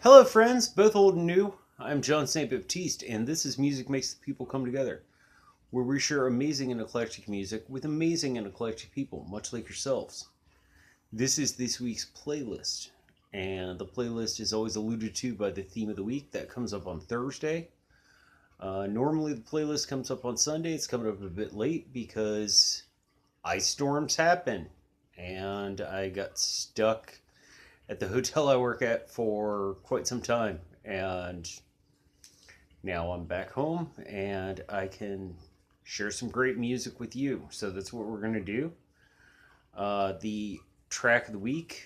Hello, friends, both old and new. I'm John St. Baptiste, and this is Music Makes the People Come Together, where we share amazing and eclectic music with amazing and eclectic people, much like yourselves. This is this week's playlist, and the playlist is always alluded to by the theme of the week that comes up on Thursday. Normally, the playlist comes up on Sunday. It's coming up a bit late because ice storms happen, and I got stuck at the hotel I work at for quite some time. And now I'm back home and I can share some great music with you. So that's what we're going to do. The track of the week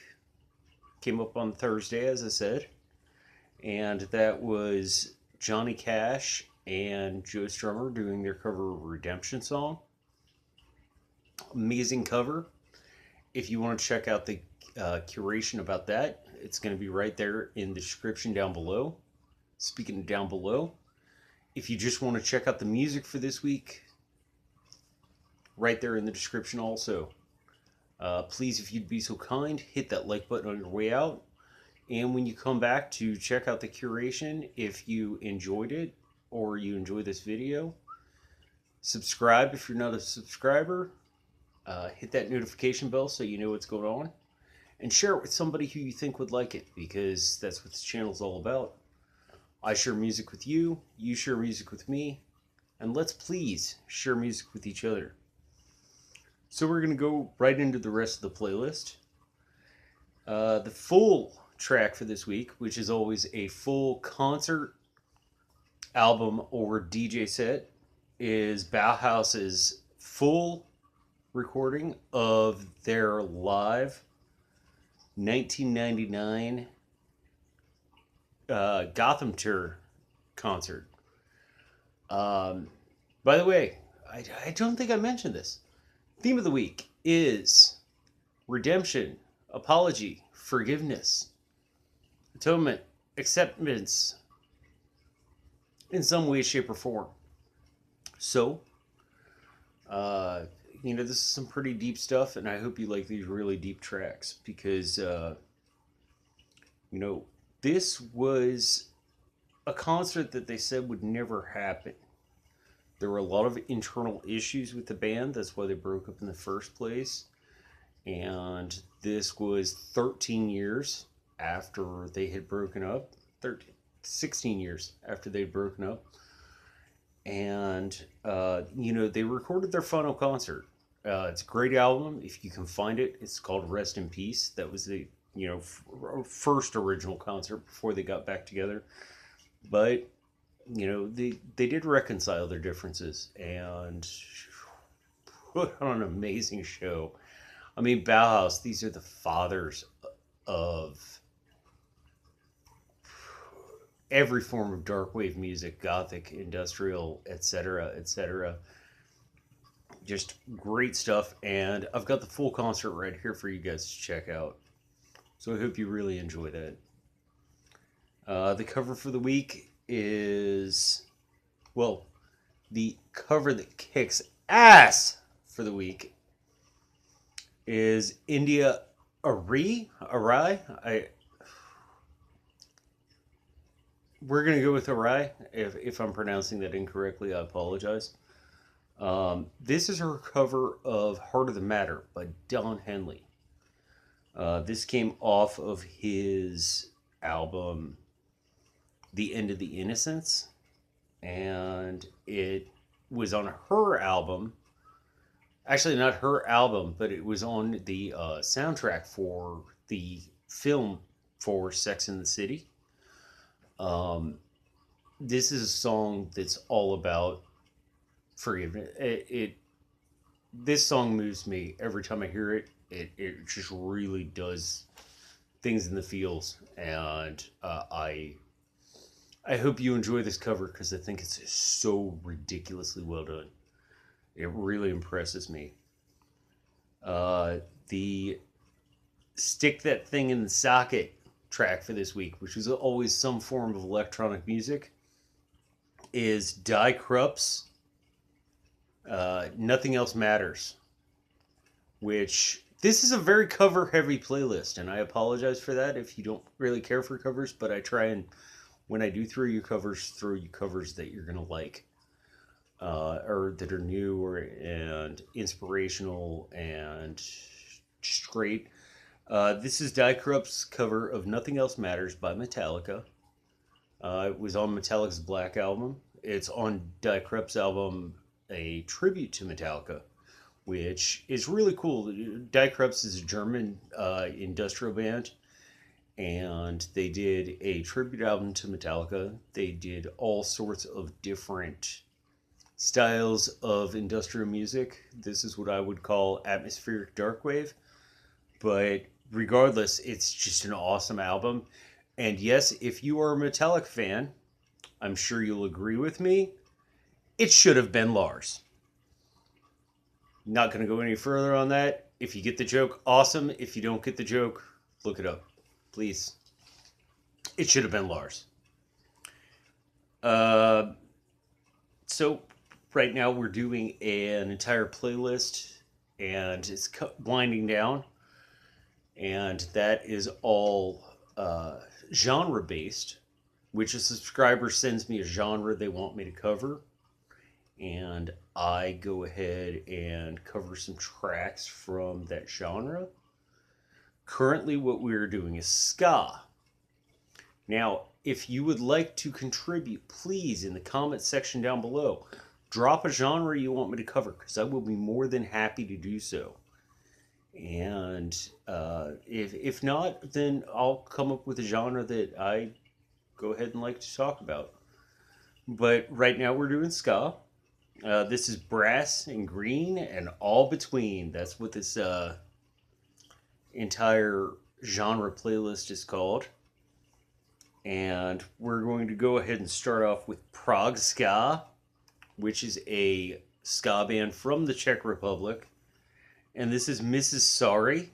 came up on Thursday, as I said, and that was Johnny Cash and Joe Strummer doing their cover of Redemption Song. Amazing cover. If you want to check out the curation about that, it's going to be right there in the description down below. Speaking of down below, if you just want to check out the music for this week, right there in the description also. Please, if you'd be so kind, hit that like button on your way out. And when you come back to check out the curation, if you enjoyed it or you enjoy this video, subscribe if you're not a subscriber. Hit that notification bell so you know what's going on. And share it with somebody who you think would like it, because that's what this channel's all about. I share music with you, you share music with me, and let's please share music with each other. So we're going to go right into the rest of the playlist. The full track for this week, which is always a full concert, album, or DJ set, is Bauhaus's full recording of their live 1999 Gotham Tour concert. By the way, I don't think I mentioned this. Theme of the week is redemption, apology, forgiveness, atonement, acceptance in some way, shape, or form. So, this is some pretty deep stuff, and I hope you like these really deep tracks because, this was a concert that they said would never happen. There were a lot of internal issues with the band. That's why they broke up in the first place. And this was 13 years after they had broken up. 16 years after they'd broken up. And, they recorded their final concert. It's a great album. If you can find it, it's called Rest in Peace. That was the, first original concert before they got back together. But, they did reconcile their differences and put on an amazing show. I mean, Bauhaus, these are the fathers of every form of dark wave music, gothic, industrial, etc., etc. Just great stuff, and I've got the full concert right here for you guys to check out. So I hope you really enjoy that. The cover for the week is, the cover that kicks ass for the week is India Arie. We're going to go with Arai. If I'm pronouncing that incorrectly, I apologize. This is her cover of Heart of the Matter by Don Henley. This came off of his album, The End of the Innocents, and it was on her album. Actually, not her album, but it was on the soundtrack for the film for Sex and the City. This is a song that's all about forgiveness. This song moves me every time I hear it. It just really does things in the feels, and I hope you enjoy this cover because I think it's so ridiculously well done. It really impresses me. The Stick That Thing in the Socket track for this week, which is always some form of electronic music, is Die Krupps, Nothing Else Matters, which This is a very cover-heavy playlist, and I apologize for that if you don't really care for covers, but I try and, when I do throw you covers that you're going to like, or that are new and inspirational and just great. This is Die Corrupt's cover of Nothing Else Matters by Metallica. It was on Metallica's Black Album. It's on Die Corrupt's album, a tribute to Metallica, which is really cool. Die Corrupts is a German industrial band, and they did a tribute album to Metallica. They did all sorts of different styles of industrial music. This is what I would call atmospheric darkwave, but regardless, it's just an awesome album. And yes, if you are a Metallica fan, I'm sure you'll agree with me. It should have been Lars. Not going to go any further on that. If you get the joke, awesome. If you don't get the joke, look it up, please. It should have been Lars. So right now we're doing an entire playlist, and it's winding down. And that is all genre based, which a subscriber sends me a genre they want me to cover, and I go ahead and cover some tracks from that genre. Currently what we're doing is ska. Now, if you would like to contribute, please, in the comment section down below, drop a genre you want me to cover, because I will be more than happy to do so. And if not, then I'll come up with a genre that I go ahead and like to talk about. But right now we're doing ska. This is Brass and Green and All Between. That's what this entire genre playlist is called. And we're going to go ahead and start off with Prague Ska, which is a ska band from the Czech Republic. And this is Mrs. Sorry.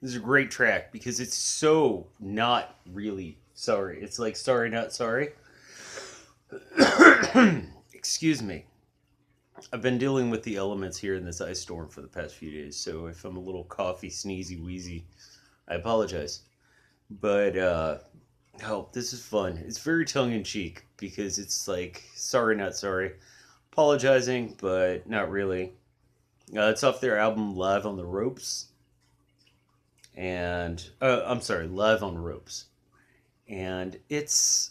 This is a great track because it's so not really sorry. It's like sorry, not sorry. Excuse me. I've been dealing with the elements here in this ice storm for the past few days, so if I'm a little coughy, sneezy, wheezy, I apologize. But, oh, this is fun. It's very tongue-in-cheek because it's like sorry, not sorry. Apologizing, but not really. It's off their album Live on the Ropes. And, I'm sorry, Live on Ropes. And it's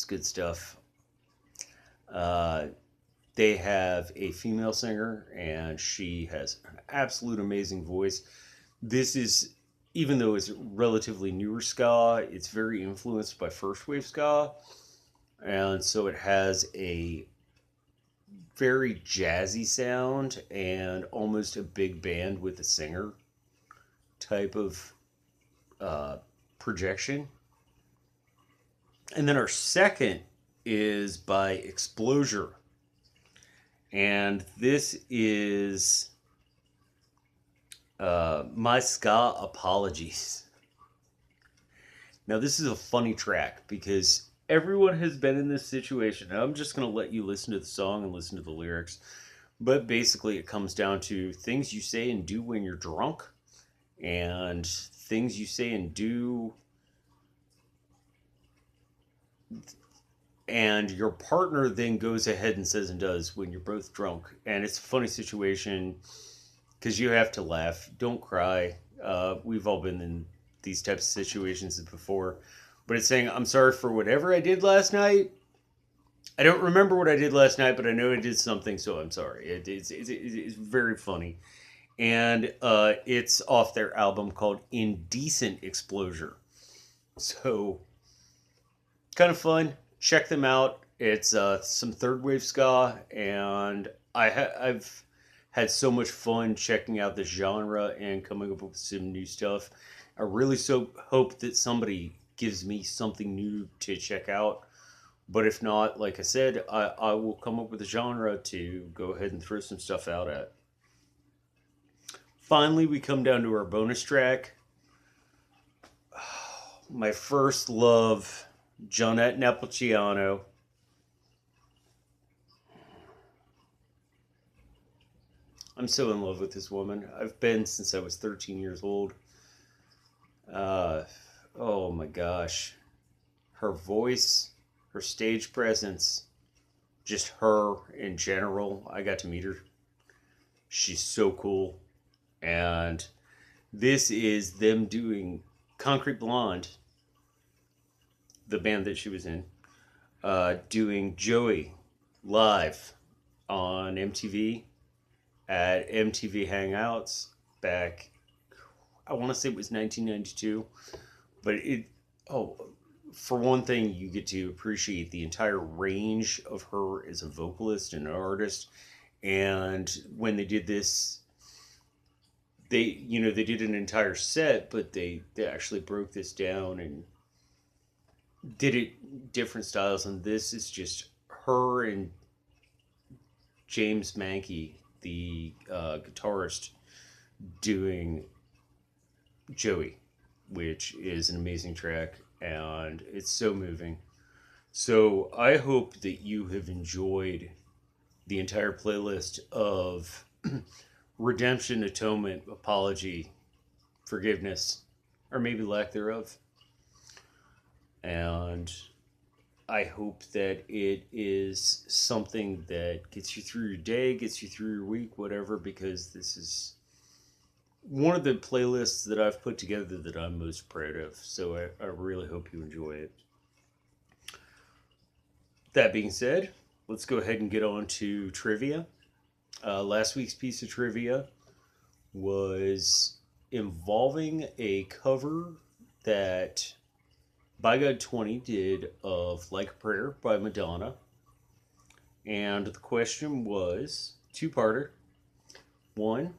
good stuff. They have a female singer, and she has an absolute amazing voice. This is, even though it's relatively newer ska, it's very influenced by first wave ska. And so it has a very jazzy sound and almost a big band with a singer type of projection. And then our second is by Explosion. And this is My Ska Apologies. Now this is a funny track because everyone has been in this situation. And I'm just going to let you listen to the song and listen to the lyrics. But basically it comes down to things you say and do when you're drunk. And things you say and do, and your partner then goes ahead and says and does when you're both drunk. And it's a funny situation because you have to laugh. Don't cry. We've all been in these types of situations before. But it's saying, I'm sorry for whatever I did last night. I don't remember what I did last night, but I know I did something, so I'm sorry. It's very funny. And it's off their album called Indecent Explosion. So, kind of fun. Check them out. It's some third wave ska, and I've had so much fun checking out this genre and coming up with some new stuff. I really hope that somebody gives me something new to check out. But if not, like I said, I will come up with a genre to go ahead and throw some stuff out at. Finally, we come down to our bonus track. My first love, Johnette Napolitano. I'm so in love with this woman. I've been since I was 13 years old. Uh, oh my gosh. Her voice, her stage presence, just her in general. I got to meet her. She's so cool. And this is them doing Concrete Blonde, the band that she was in, doing Joey live on MTV at MTV Hangouts back, I want to say it was 1992. But for one thing, you get to appreciate the entire range of her as a vocalist and an artist. And when they did this, they did an entire set, but they actually broke this down and did it different styles. And this is just her and James Mankey, the guitarist, doing Joey, which is an amazing track, and it's so moving. So I hope that you have enjoyed the entire playlist of redemption, atonement, apology, forgiveness, or maybe lack thereof. And I hope that it is something that gets you through your day, gets you through your week, whatever, because this is one of the playlists that I've put together that I'm most proud of. So I really hope you enjoy it. That being said, let's go ahead and get on to trivia. Last week's piece of trivia was involving a cover that By God 20 did of Like a Prayer by Madonna. And the question was two-parter. One,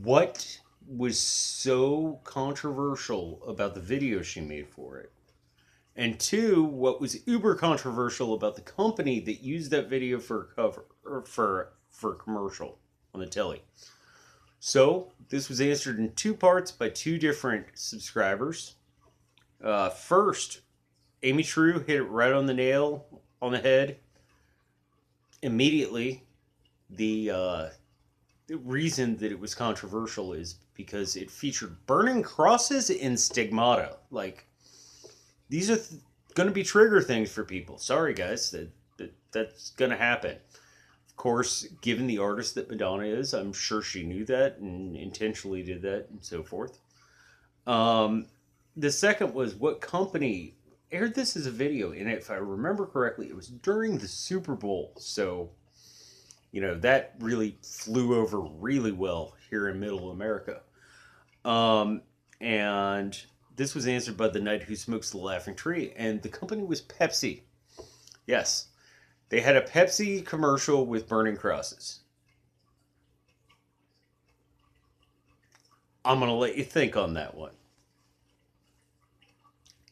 what was so controversial about the video she made for it? And two, what was uber controversial about the company that used that video for a cover or for a commercial on the telly? So this was answered in two parts by two different subscribers. First, Amy True hit it right on the nail on the head. Immediately, the reason that it was controversial is because it featured burning crosses and stigmata. Like, these are going to be trigger things for people. Sorry, guys, that's going to happen. Of course, given the artist that Madonna is, I'm sure she knew that and intentionally did that and so forth. The second was what company aired this as a video, and if I remember correctly, it was during the Super Bowl. So, that really flew over really well here in Middle America. And this was answered by the Knight Who Smokes the Laughing Tree, and the company was Pepsi. Yes, they had a Pepsi commercial with burning crosses. I'm going to let you think on that one.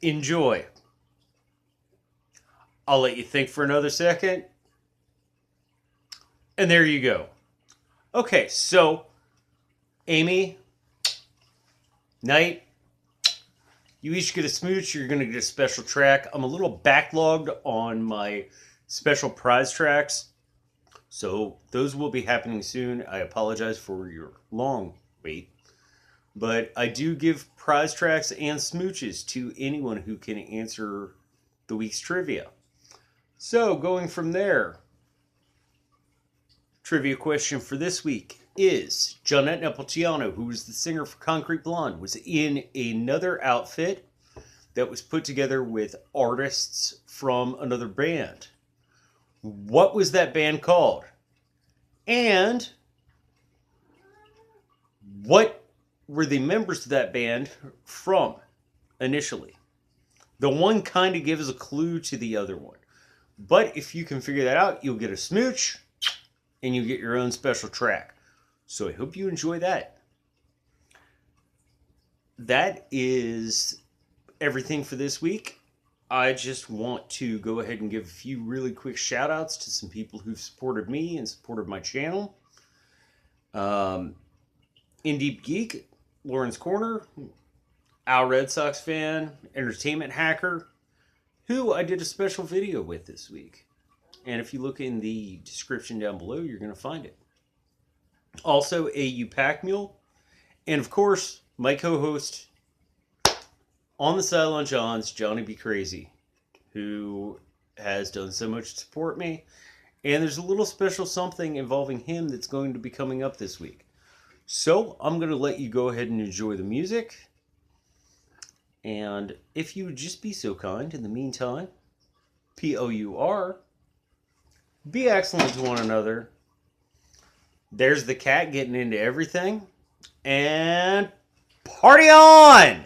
Enjoy. I'll let you think for another second. And there you go. Okay, so Amy, Knight, you each get a smooch. You're going to get a special track. I'm a little backlogged on my special prize tracks, so those will be happening soon. I apologize for your long wait, but I do give prize tracks and smooches to anyone who can answer the week's trivia. So going from there, trivia question for this week is Johnette Napolitano, who was the singer for Concrete Blonde, was in another outfit that was put together with artists from another band. What was that band called? And what were the members of that band from initially? The one kind of gives a clue to the other one. But if you can figure that out, you'll get a smooch and you get your own special track. So I hope you enjoy that. That is everything for this week. I just want to go ahead and give a few really quick shout outs to some people who've supported me and supported my channel. In Deep Geek, Lauren's Corner, Al Red Sox fan, Entertainment Hacker, who I did a special video with this week. And if you look in the description down below, you're going to find it. Also, AU Pack Mule. And of course, my co host on the Sideline Johns, Johnny Be Crazy, who has done so much to support me. And there's a little special something involving him that's going to be coming up this week. So I'm going to let you go ahead and enjoy the music. And if you would just be so kind in the meantime, POUR, be excellent to one another. There's the cat getting into everything. And party on!